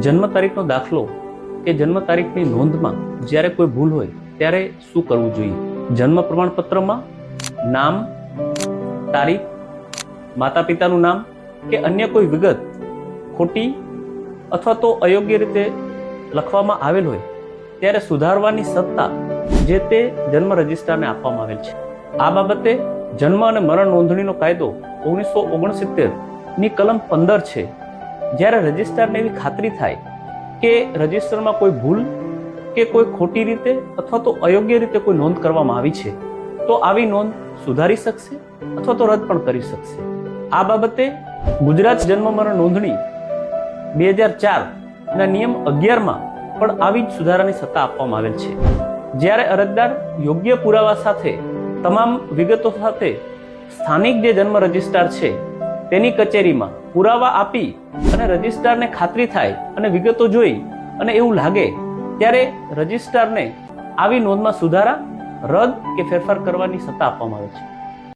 જન્મ તારીખનો દાખલો કે જન્મ તારીખની નોંધમાં જ્યારે કોઈ ભૂલ હોય ત્યારે શું કરવું જોઈએ? જન્મ પ્રમાણપત્રમાં નામ, તારીખ, માતા પિતાનું નામ કે અન્ય કોઈ વિગત ખોટી અથવા તો અયોગ્ય રીતે લખવામાં આવેલ હોય ત્યારે સુધારવાની સત્તા જે તે જન્મ રજિસ્ટ્રારને આપવામાં આવેલ છે. આ બાબતે જન્મ અને મરણ નોંધણીનો કાયદો 1969 ની કલમ 15 છે. જ્યારે રજિસ્ટ્રારને એવી ખાતરી થાય કે રજિસ્ટરમાં કોઈ ભૂલ કે કોઈ ખોટી રીતે અથવા તો અયોગ્ય રીતે કોઈ નોંધ કરવામાં આવી છે તો આવી નોંધ સુધારી શકશે અથવા તો રદ પણ કરી શકશે. આ બાબતે ગુજરાત જન્મ મરણ નોંધણી 2004 ના નિયમ 11માં પણ આવી જ સુધારાની સત્તા આપવામાં આવેલ છે. જ્યારે અરજદાર યોગ્ય પુરાવા સાથે તમામ વિગતો સાથે સ્થાનિક જે જન્મ રજિસ્ટ્રાર છે તેની કચેરીમાં પુરાવા આપી અને રજિસ્ટ્રારને ખાતરી થાય અને વિગતો જોઈ અને એવું લાગે ત્યારે રજિસ્ટ્રારને આવી નોંધમાં સુધારા, રદ કે ફેરફાર કરવાની સત્તા આપવામાં આવે છે.